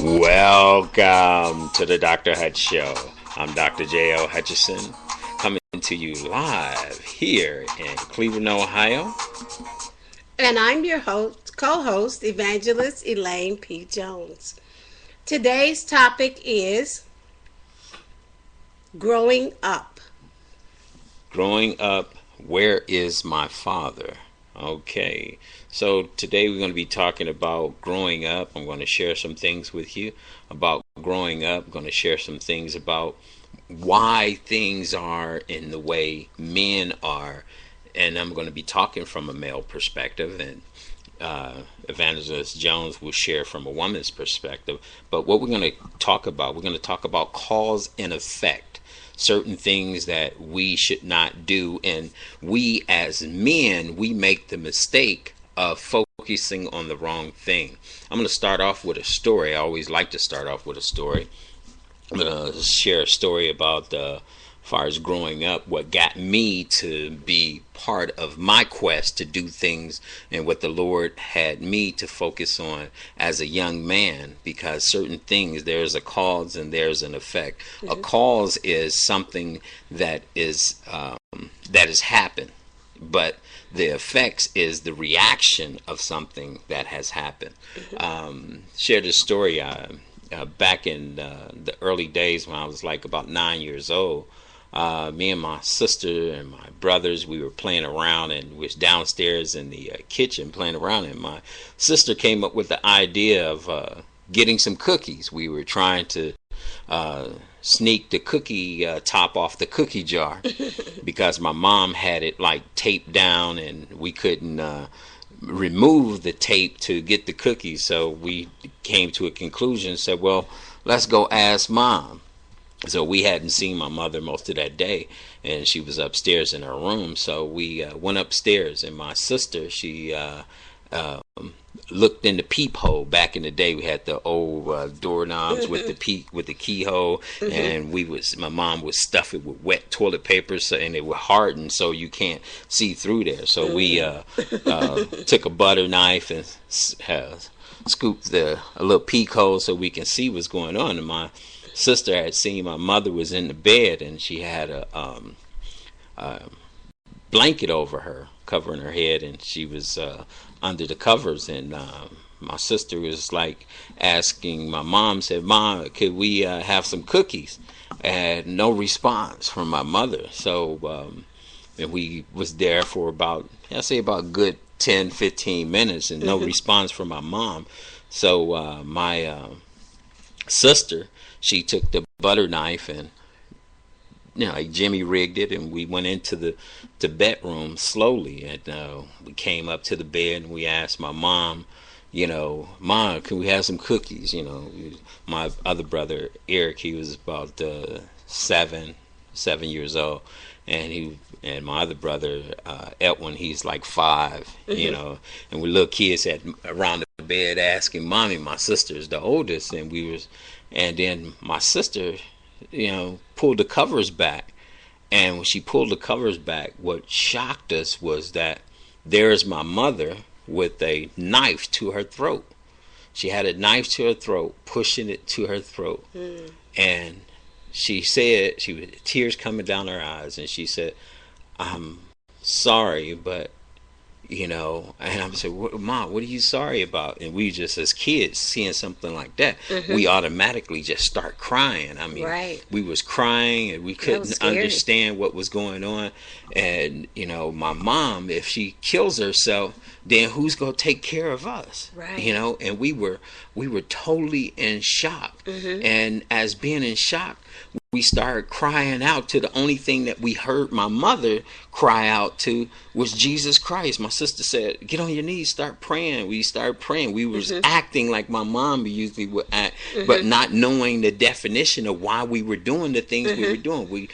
Welcome to the Dr. Hutch Show. I'm Dr. J.O. Hutchison, coming to you live here in Cleveland, Ohio. And I'm your co-host, Evangelist Elaine P. Jones. Today's topic is growing up. Growing up, where is my father? Okay, so today we're going to be talking about growing up. I'm going to share some things with you about growing up. I'm going to share some things about why things are in the way men are. And I'm going to be talking from a male perspective, and Evangelist Jones will share from a woman's perspective. But what we're going to talk about cause and effect. Certain things that we should not do, and we as men, we make the mistake of focusing on the wrong thing. I'm going to start off with a story. I always like to start off with a story. I'm going to share a story about as far as growing up, what got me to be part of my quest to do things and what the Lord had me to focus on as a young man, because certain things, there's a cause and there's an effect. Mm-hmm. A cause is something that has happened, but the effects is the reaction of something that has happened. Mm-hmm. Share this story back in the early days when I was like about 9 years old. Me and my sister and my brothers, we were playing around, and we was downstairs in the kitchen playing around, and my sister came up with the idea of getting some cookies. We were trying to sneak the cookie top off the cookie jar because my mom had it like taped down, and we couldn't remove the tape to get the cookies. So we came to a conclusion and said, well, let's go ask Mom. So we hadn't seen my mother most of that day, and she was upstairs in her room. So we went upstairs, and my sister, she looked in the peephole. Back in the day, we had the old doorknobs with the keyhole, and my mom would stuff it with wet toilet paper, and it would harden so you can't see through there. So we took a butter knife and scooped a little peek hole so we can see what's going on. And my sister had seen my mother was in the bed, and she had a blanket over her, covering her head, and she was under the covers. And my sister was like asking my mom, said, "Mom, could we have some cookies?" And no response from my mother. So and we was there for about good 10-15 minutes, and no response from my mom. So my sister, she took the butter knife and, like Jimmy rigged it, and we went into the bedroom slowly, and we came up to the bed, and we asked my mom, Mom, can we have some cookies? My other brother Eric, he was about 7 years old, and my other brother Edwin, he's like 5, and we little kids around the bed asking Mommy. My sister's the oldest, and then my sister, pulled the covers back. And when she pulled the covers back, what shocked us was that there's my mother with a knife to her throat. She had a knife to her throat, pushing it to her throat. And she said, she was tears coming down her eyes, and she said, "I'm sorry, but and I said, Mom, what are you sorry about? And we just, as kids, seeing something like that, we automatically just start crying. I mean, right. We was crying, and we couldn't understand what was going on. And, my mom, if she kills herself, then who's going to take care of us? Right. And we were totally in shock. And as being in shock, we started crying out to the only thing that we heard my mother cry out to was Jesus Christ. My sister said, "Get on your knees, start praying." We started praying. We was acting like my mom usually would act, but not knowing the definition of why we were doing the things we were doing. We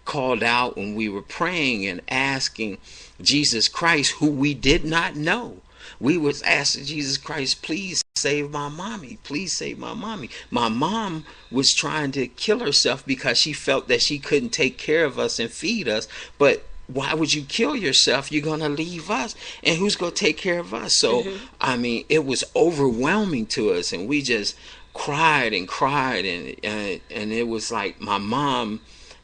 called out when we were praying and asking Jesus Christ, who we did not know. We was asking Jesus Christ, "Please save my mommy. Please save my mommy." My mom was trying to kill herself because she felt that she couldn't take care of us and feed us. But why would you kill yourself? You're going to leave us, and who's going to take care of us? So, I mean, it was overwhelming to us, and we just cried and cried, and it was like my mom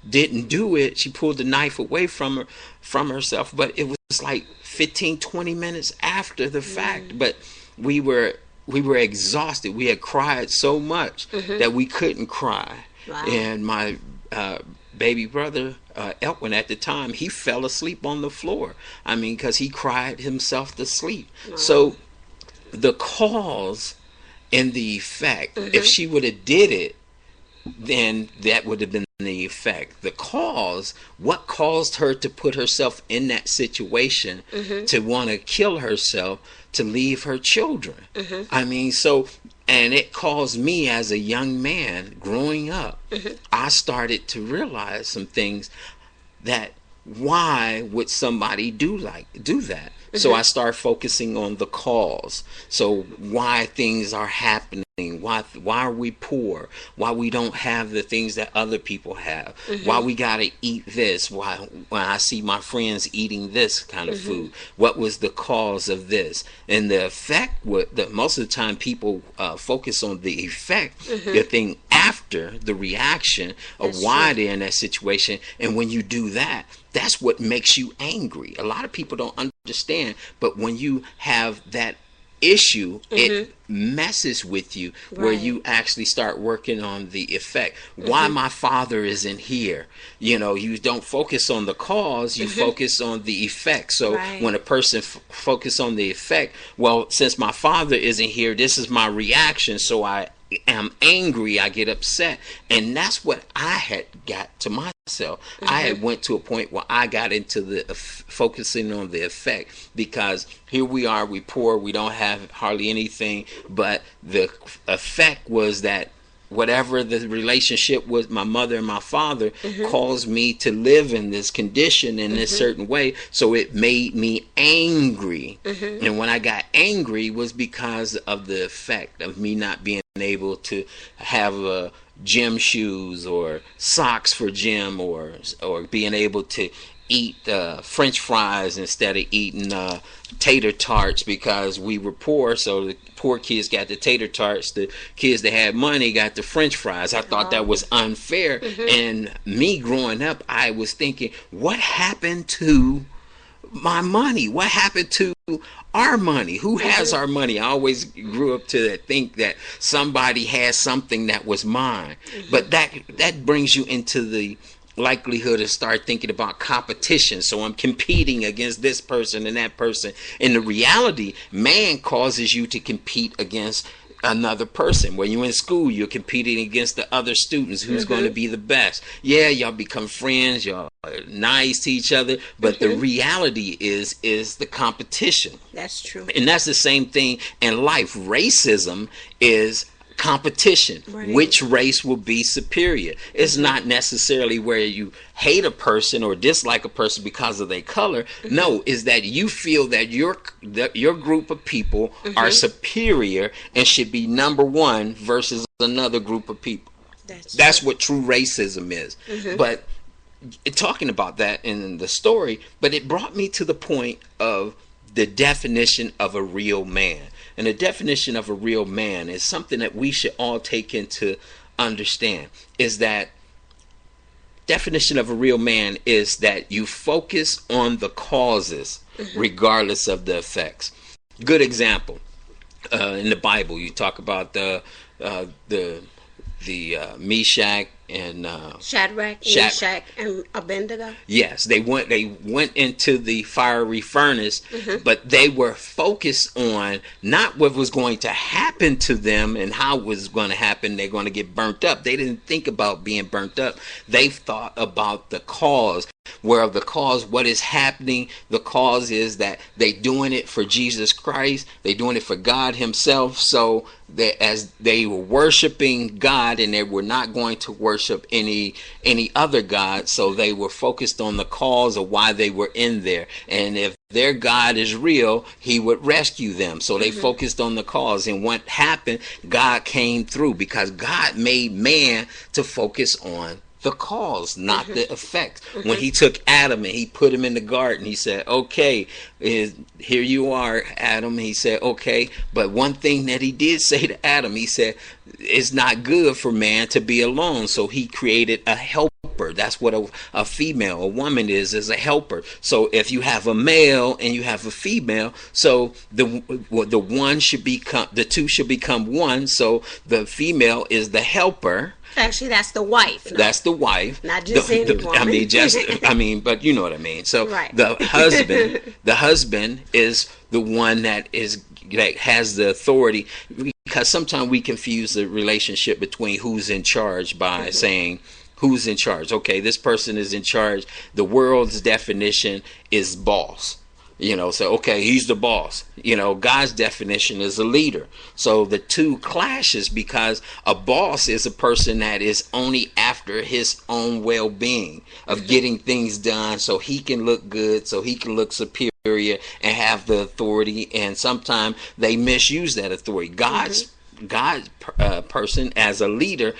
didn't do it. She pulled the knife away from herself, but it was like 15-20 minutes after the fact. But we were exhausted. We had cried so much that we couldn't cry. Wow. And my baby brother Elwin at the time, he fell asleep on the floor. I mean, because he cried himself to sleep. Wow. So the cause and the effect, if she would have did it, then that would have been the effect. The cause, what caused her to put herself in that situation to want to kill herself, to leave her children. I mean, so, and it caused me as a young man growing up, I started to realize some things that why would somebody do that? So I start focusing on the cause. So why things are happening, why are we poor, why we don't have the things that other people have, why we gotta eat this, why when I see my friends eating this kind of food, what was the cause of this? And the effect, most of the time people focus on the effect, the thing after the reaction of why they're in that situation. And when you do that, that's what makes you angry. A lot of people don't understand, but when you have that issue, it messes with you, where you actually start working on the effect. Why my father isn't here? You know, you don't focus on the cause, you focus on the effect. So when a person focus on the effect, well, since my father isn't here, this is my reaction, so I am angry, I get upset. And that's what I had got to myself. I had went to a point where I got into the focusing on the effect, because here we are, we poor, we don't have hardly anything, but the effect was that whatever the relationship with my mother and my father caused me to live in this condition in this certain way. So it made me angry. And when I got angry was because of the effect of me not being able to have gym shoes or socks for gym, or being able to eat French fries instead of eating tater tarts, because we were poor. So the poor kids got the tater tarts, the kids that had money got the French fries. I thought that was unfair. And me growing up, I was thinking, what happened to my money? What happened to our money? Who has our money? I always grew up to think that somebody has something that was mine. But that brings you into the likelihood of start thinking about competition. So I'm competing against this person and that person. And the reality, man causes you to compete against another person. When you're in school, you're competing against the other students. Who's going to be the best? Yeah, y'all become friends, y'all are nice to each other, but the reality is the competition. That's true. And that's the same thing in life. Racism is competition. Which race will be superior? It's not necessarily where you hate a person or dislike a person because of their color. No, is that you feel that your group of people are superior and should be number one versus another group of people. That's what true racism is. But talking about that in the story, but it brought me to the point of the definition of a real man. And the definition of a real man is something that we should all take into understand, is that definition of a real man is that you focus on the causes regardless of the effects. Good example, in the Bible, you talk about the Meshach and Shadrach, Meshach, and Abednego. Yes, they went into the fiery furnace, but they were focused on not what was going to happen to them and how it was going to happen. They're going to get burnt up. They didn't think about being burnt up. They thought about the cause. Where the cause, what is happening, the cause is that they doing it for Jesus Christ, they doing it for God himself. So as they were worshiping God, and they were not going to worship any other God, so they were focused on the cause of why they were in there. And if their God is real, he would rescue them. So they focused on the cause. And what happened, God came through, because God made man to focus on the cause, not the effect. When he took Adam and he put him in the garden, he said, okay, here you are, Adam. He said, okay. But one thing that he did say to Adam, he said, it's not good for man to be alone. So he created a helper. That's what a female, a woman is a helper. So if you have a male and you have a female, so the two should become one. So the female is the helper. Actually, that's the wife. No? That's the wife. Not just any woman. But you know what I mean. So right. the husband is the one that has the authority, because sometimes we confuse the relationship between who's in charge by saying who's in charge. Okay, this person is in charge. The world's definition is boss. So okay, he's the boss. God's definition is a leader. So the two clashes because a boss is a person that is only after his own well-being of getting things done so he can look good, so he can look superior and have the authority. And sometimes they misuse that authority. God's person as a leader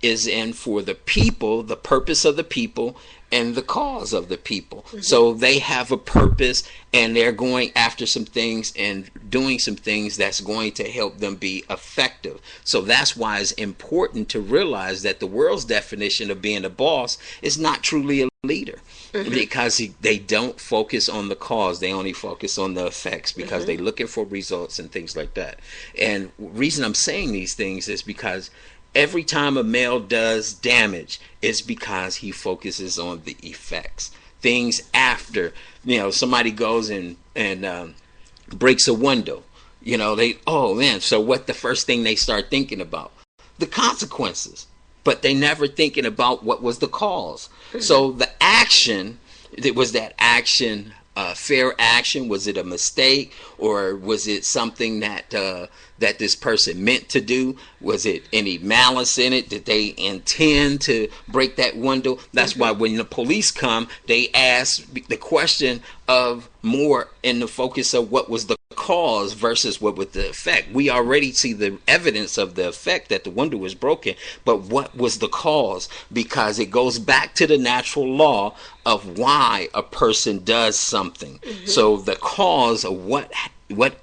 is in for the people, the purpose of the people, and the cause of the people. So they have a purpose and they're going after some things and doing some things that's going to help them be effective. So that's why it's important to realize that the world's definition of being a boss is not truly a leader, because they don't focus on the cause. They only focus on the effects because they're looking for results and things like that. And the reason I'm saying these things is because every time a male does damage, it's because he focuses on the effects. Things after, somebody goes and breaks a window. So what the first thing they start thinking about? The consequences. But they never thinking about what was the cause. So the action, was that action fair action? Was it a mistake, or was it something that this person meant to do? Was it any malice in it? Did they intend to break that window? That's why when the police come, they ask the question of more in the focus of what was the cause versus what was the effect. We already see the evidence of the effect that the window was broken, but what was the cause? Because it goes back to the natural law of why a person does something. So the cause of what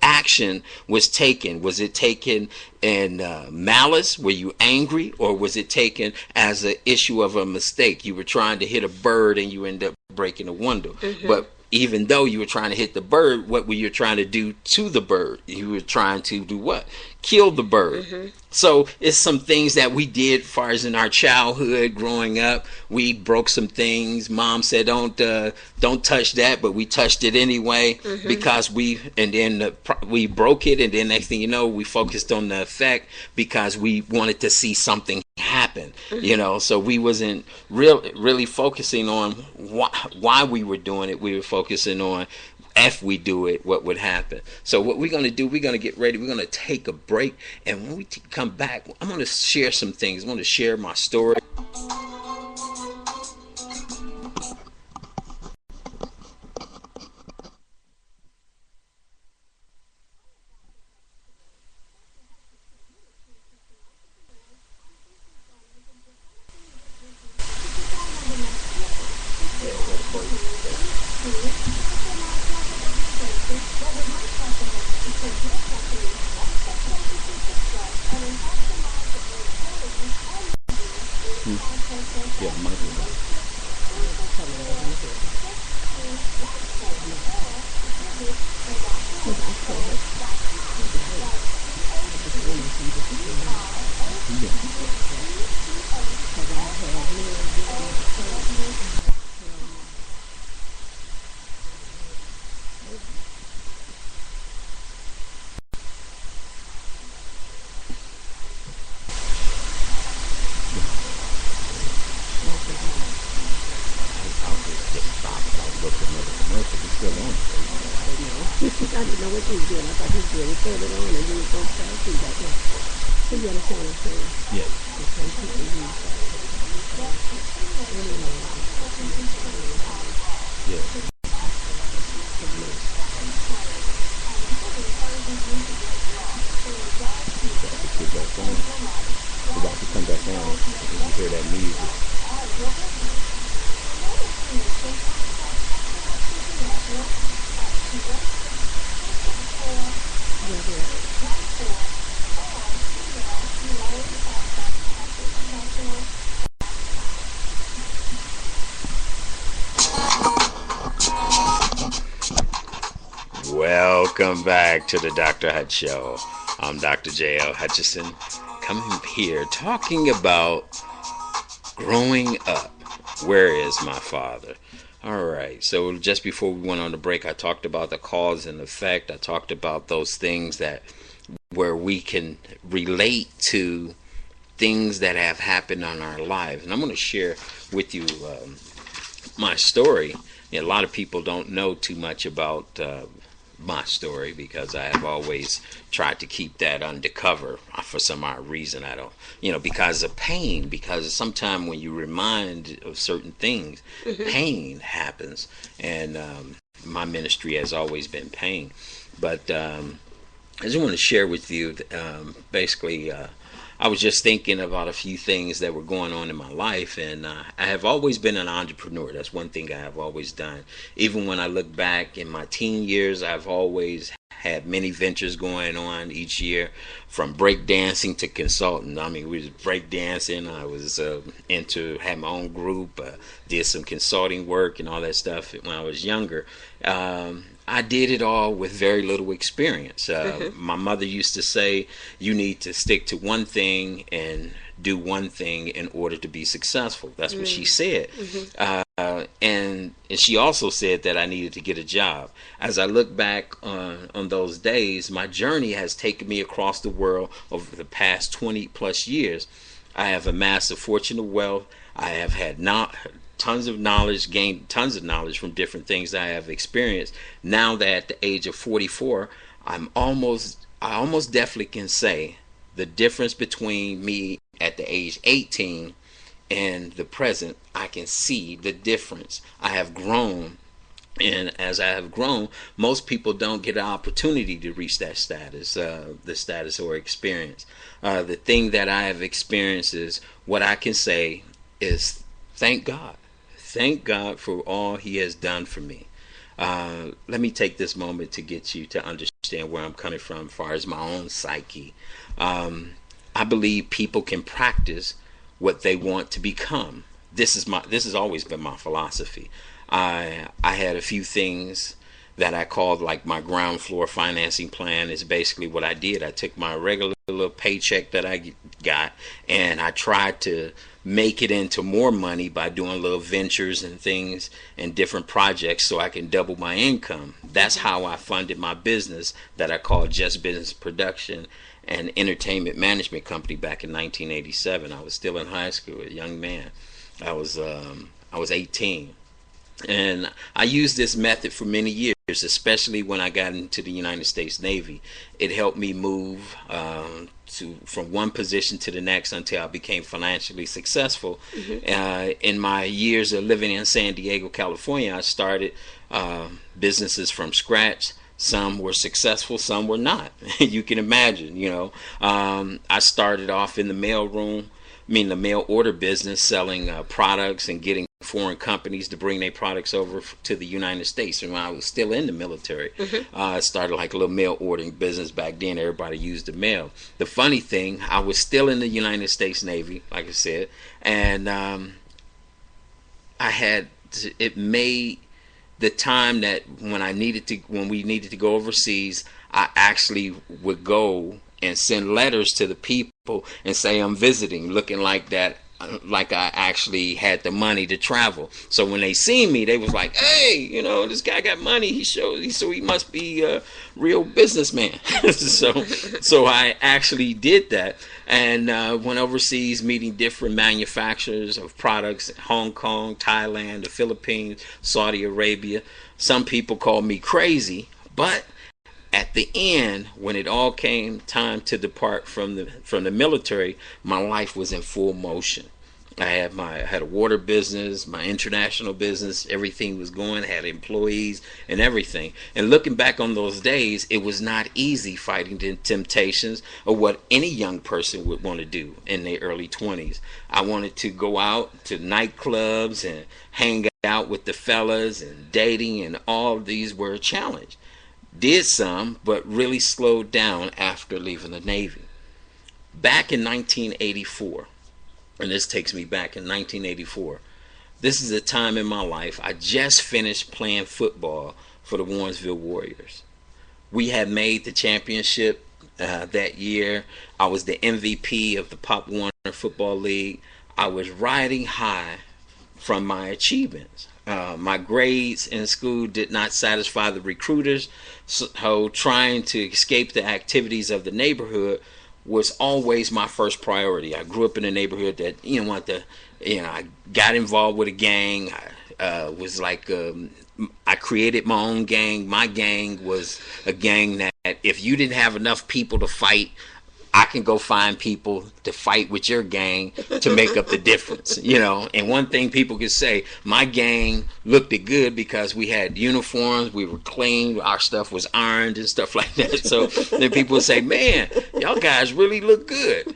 action was taken. Was it taken in malice? Were you angry? Or was it taken as an issue of a mistake? You were trying to hit a bird and you ended up breaking a window. But even though you were trying to hit the bird, what were you trying to do to the bird? You were trying to do what? Kill the bird. So it's some things that we did as far as in our childhood growing up. We broke some things. Mom said don't touch that, but we touched it anyway because we broke it, and then next thing you know, we focused on the effect because we wanted to see something happen. So we wasn't really focusing on why we were doing it. We were focusing on if we do it, what would happen. So what we're going to do, we're going to get ready. We're going to take a break. And when we come back, I'm going to share some things. I'm going to share my story. I didn't know what you was doing. I thought he was doing it, turned it on, and you was going to try to see that. So you understand what I'm saying? Yes. Yes. About to come back on. hear that music. Welcome back to the Dr. Hutch Show. I'm Dr. J.L. Hutchison, coming here talking about growing up. Where is my father? All right, so just before we went on the break, I talked about the cause and effect. I talked about those things that where we can relate to things that have happened on our lives. And I'm going to share with you my story. A lot of people don't know too much about my story because I have always tried to keep that undercover for some odd reason. I don't, because of pain, because sometimes when you remind of certain things, pain happens. And my ministry has always been pain. But I just want to share with you, basically, I was just thinking about a few things that were going on in my life, and I have always been an entrepreneur. That's one thing I have always done. Even when I look back in my teen years, I've always had many ventures going on each year, from break dancing to consulting. I mean, we was break dancing. I was had my own group, did some consulting work and all that stuff when I was younger. I did it all with very little experience. My mother used to say, you need to stick to one thing and do one thing in order to be successful. That's what she said. And she also said that I needed to get a job. As I look back on those days, my journey has taken me across the world over the past 20 plus years. I have amassed a fortune of wealth. I have had tons of knowledge, gained tons of knowledge from different things that I have experienced. Now that at the age of 44, I almost definitely can say the difference between me at the age 18 and the present. I can see the difference. I have grown, and as I have grown, most people don't get an opportunity to reach that status, the status or experience. The thing that I have experienced is, what I can say is, thank God. Thank God for all He has done for me. Let me take this moment to get you to understand where I'm coming from as far as my own psyche. I believe people can practice what they want to become. This has always been my philosophy. I had a few things that I called like my ground floor financing plan. Is basically what I did. I took my regular little paycheck that I got, and I tried to make it into more money by doing little ventures and things and different projects so I can double my income. That's how I funded my business that I called Just Business Production and Entertainment Management Company back in 1987. I was still in high school, a young man. I was 18. And I used this method for many years, especially when I got into the United States Navy. It helped me move from one position to the next until I became financially successful. In my years of living in San Diego, California, I started businesses from scratch. Some were successful, some were not. You can imagine, I started off in the the mail order business, selling products and getting foreign companies to bring their products over to the United States. And when I was still in the military, I started like a little mail ordering business back then. Everybody used the mail. The funny thing, I was still in the United States Navy, like I said, and it made the time that when we needed to go overseas, I actually would go and send letters to the people and say I'm visiting, looking like that, like I actually had the money to travel. So when they seen me, they was like, hey, this guy got money. So he must be a real businessman. so I actually did that, and went overseas meeting different manufacturers of products in Hong Kong, Thailand, the Philippines, Saudi Arabia. Some people call me crazy, but at the end, when it all came time to depart from the military, my life was in full motion. I had a water business, my international business, everything was going, had employees and everything. And looking back on those days, it was not easy fighting the temptations of what any young person would want to do in their early 20s. I wanted to go out to nightclubs and hang out with the fellas, and dating, and all of these were a challenge. Did some, but really slowed down after leaving the Navy. Back in 1984, and this takes me back in 1984. This is a time in my life I just finished playing football for the Warrensville Warriors. We had made the championship that year. I was the MVP of the Pop Warner Football League. I was riding high from my achievements. My grades in school did not satisfy the recruiters, so trying to escape the activities of the neighborhood was always my first priority. I grew up in a neighborhood that I got involved with a gang. I created my own gang. My gang was a gang that if you didn't have enough people to fight, I can go find people to fight with your gang to make up the difference, And one thing people could say, my gang looked good because we had uniforms, we were clean, our stuff was ironed and stuff like that. So then people would say, man, y'all guys really look good.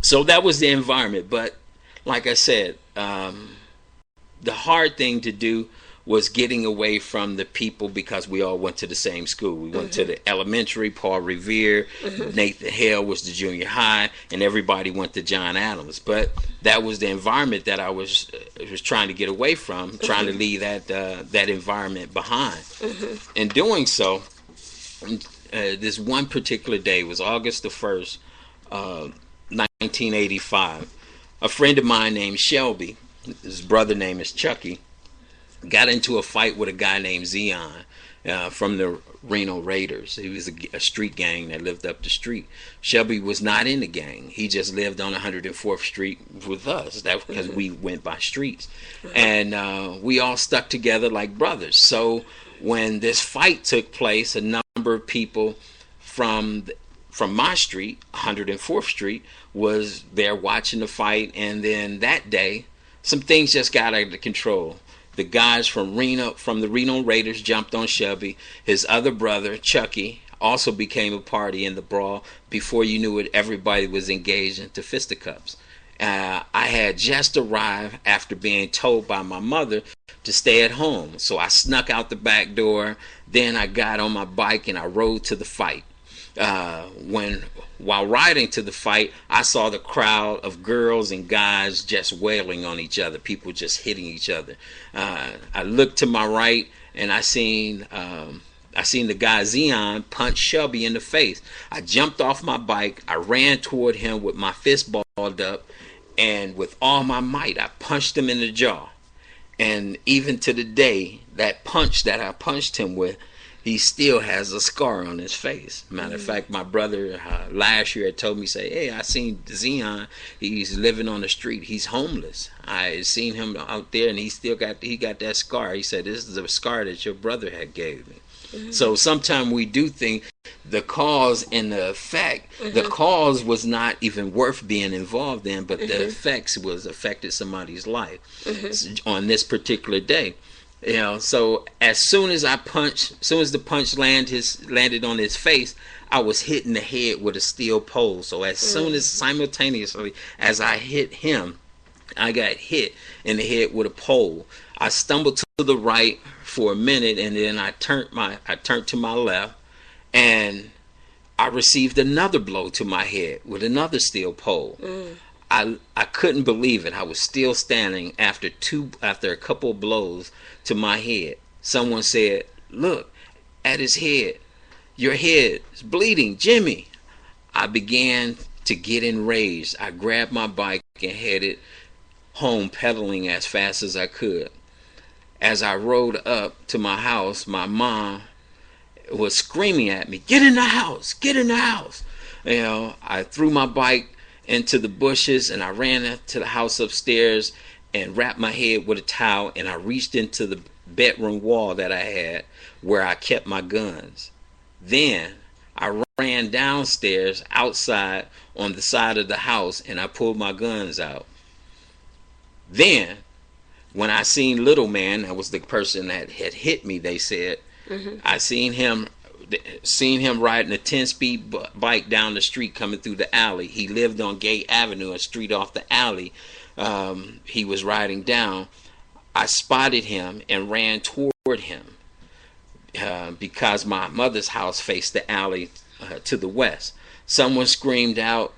So that was the environment. But like I said, the hard thing to do was getting away from the people because we all went to the same school. We went to the elementary, Paul Revere, Nathan Hale was the junior high, and everybody went to John Adams. But that was the environment that I was trying to get away from, trying to leave that environment behind. In doing so, this one particular day was August the 1st, 1985. A friend of mine named Shelby, his brother name is Chucky, got into a fight with a guy named Zion from the Reno Raiders. He was a street gang that lived up the street. Shelby was not in the gang. He just lived on 104th Street with us. That was because we went by streets. And we all stuck together like brothers. So when this fight took place, a number of people from my street, 104th Street, was there watching the fight. And then that day, some things just got out of control. The guys from the Reno Raiders jumped on Shelby. His other brother, Chucky, also became a party in the brawl. Before you knew it, everybody was engaged into fisticuffs. I had just arrived after being told by my mother to stay at home. So I snuck out the back door. Then I got on my bike and I rode to the fight. While riding to the fight, I saw the crowd of girls and guys just wailing on each other, people just hitting each other. I looked to my right and I seen the guy Zion punch Shelby in the face. I jumped off my bike, I ran toward him with my fist balled up, and with all my might I punched him in the jaw. And even to the day, that punch that I punched him with, he still has a scar on his face. Matter of fact, my brother last year had told me, say, hey, I seen Zion. He's living on the street. He's homeless. I seen him out there, and he got that scar. He said, this is a scar that your brother had gave me. So sometimes we do think the cause and the effect, the cause was not even worth being involved in, but the effects was affected somebody's life on this particular day. So as soon as the punch landed on his face, I was hitting the head with a steel pole. So as soon as simultaneously as I hit him, I got hit in the head with a pole. I stumbled to the right for a minute, and then I turned to my left, and I received another blow to my head with another steel pole. I couldn't believe it. I was still standing after a couple of blows to my head. Someone said, look at his head. Your head is bleeding, Jimmy. I began to get enraged. I grabbed my bike and headed home, pedaling as fast as I could. As I rode up to my house, my mom was screaming at me, get in the house, get in the house. I threw my bike into the bushes, and I ran to the house upstairs and wrapped my head with a towel, and I reached into the bedroom wall that I had where I kept my guns. Then I ran downstairs outside on the side of the house and I pulled my guns out. Then, when I seen Little Man, that was the person that had hit me, they said, I seen him riding a 10-speed bike down the street coming through the alley. He lived on Gay Avenue, a street off the alley. He was riding down. I spotted him and ran toward him because my mother's house faced the alley to the west. Someone screamed out,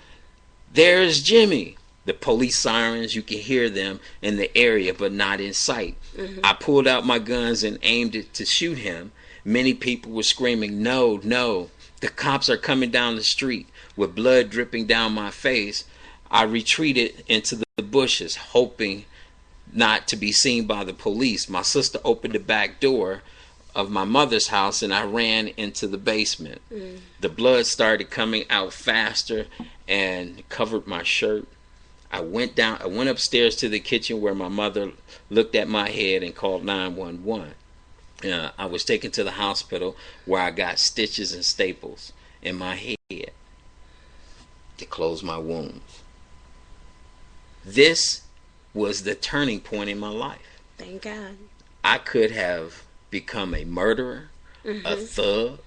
"There's Jimmy!" The police sirens, you can hear them in the area, but not in sight. I pulled out my guns and aimed it to shoot him. Many people were screaming, "No, no, the cops are coming down the street." With blood dripping down my face, I retreated into the bushes, hoping not to be seen by the police. My sister opened the back door of my mother's house and I ran into the basement. The blood started coming out faster and covered my shirt. I went upstairs to the kitchen where my mother looked at my head and called 911. I was taken to the hospital where I got stitches and staples in my head to close my wounds. This was the turning point in my life. Thank God. I could have become a murderer, a thug,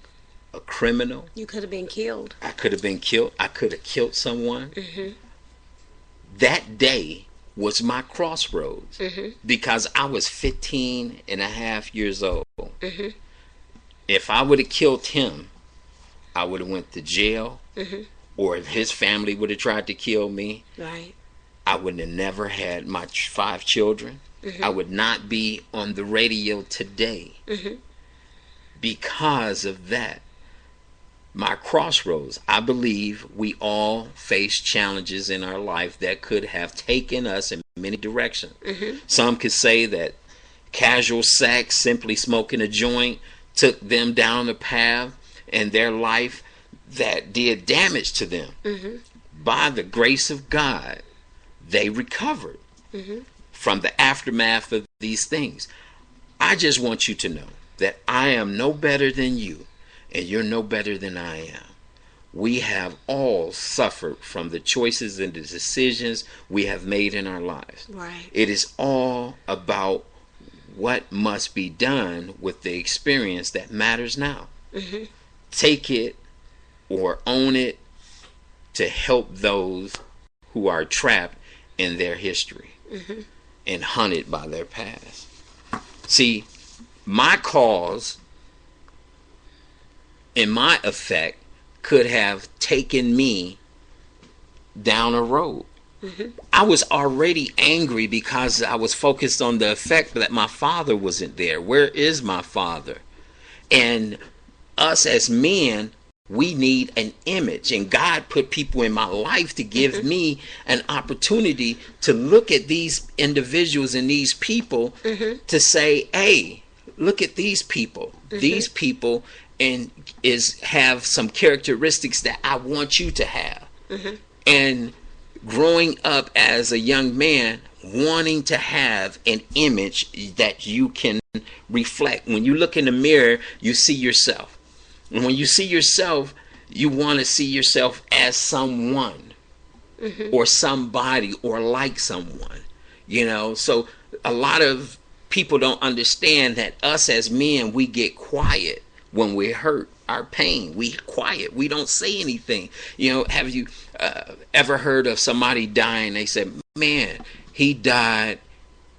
a criminal. You could have been killed. I could have been killed. I could have killed someone. That day was my crossroads because I was 15 and a half years old. If I would have killed him, I would have went to jail, or if his family would have tried to kill me, Right. I would have never had my 5 children. I would not be on the radio today because of that. My crossroads. I believe we all face challenges in our life that could have taken us in many directions. Some could say that casual sex, simply smoking a joint, took them down a path in their life that did damage to them. By the grace of God, they recovered from the aftermath of these things. I just want you to know that I am no better than you, and you're no better than I am. We have all suffered from the choices and the decisions we have made in our lives. Right. It is all about what must be done with the experience that matters now. Take it or own it to help those who are trapped in their history and hunted by their past. See, my cause and my effect could have taken me down a road. I was already angry because I was focused on the effect that my father wasn't there. Where is my father? And us as men, we need an image, and God put people in my life to give me an opportunity to look at these individuals and these people to say, hey, look at these people. These people and have some characteristics that I want you to have. And growing up as a young man, wanting to have an image that you can reflect. When you look in the mirror, you see yourself. And when you see yourself, you want to see yourself as someone or somebody or like someone, you know. So a lot of people don't understand that us as men, we get quiet when we're hurt. Our pain, we quiet, we don't say anything. You know, have you ever heard of somebody dying? They said, man, he died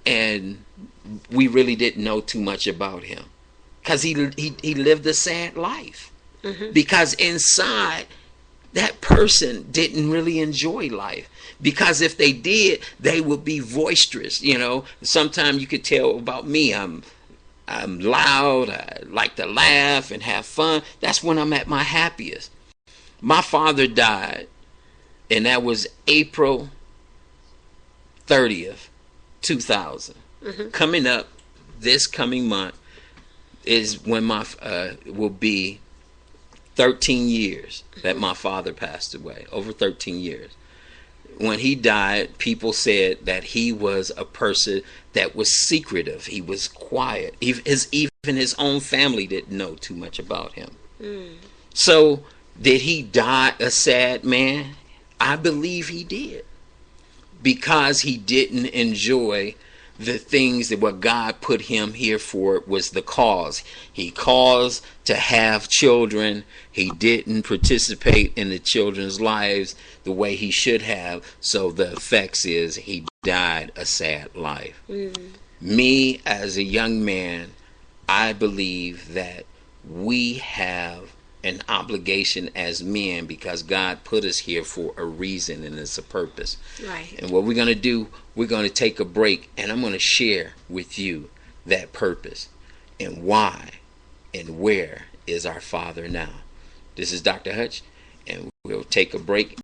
and we really didn't know too much about him because he lived a sad life. Because inside, that person didn't really enjoy life. Because if they did, they would be boisterous. You know, sometimes you could tell about me. I'm loud. I like to laugh and have fun. That's when I'm at my happiest. My father died, and that was April 30th, 2000. Coming up this coming month is when my will be 13 years that my father passed away. Over 13 years. When he died, people said that he was a person that was secretive. He was quiet. Even his own family didn't know too much about him. So Did he die a sad man? I believe he did, because he didn't enjoy the things that what God put him here for was the cause. He caused to have children. He didn't participate in the children's lives the way he should have. So the effects is he died a sad life. Me as a young man, I believe that we have an obligation as men, because God put us here for a reason and it's a purpose. Right. And what we're going to do, we're going to take a break, and I'm going to share with you that purpose and why and where is our Father now. This is Dr. Hutch, and we'll take a break.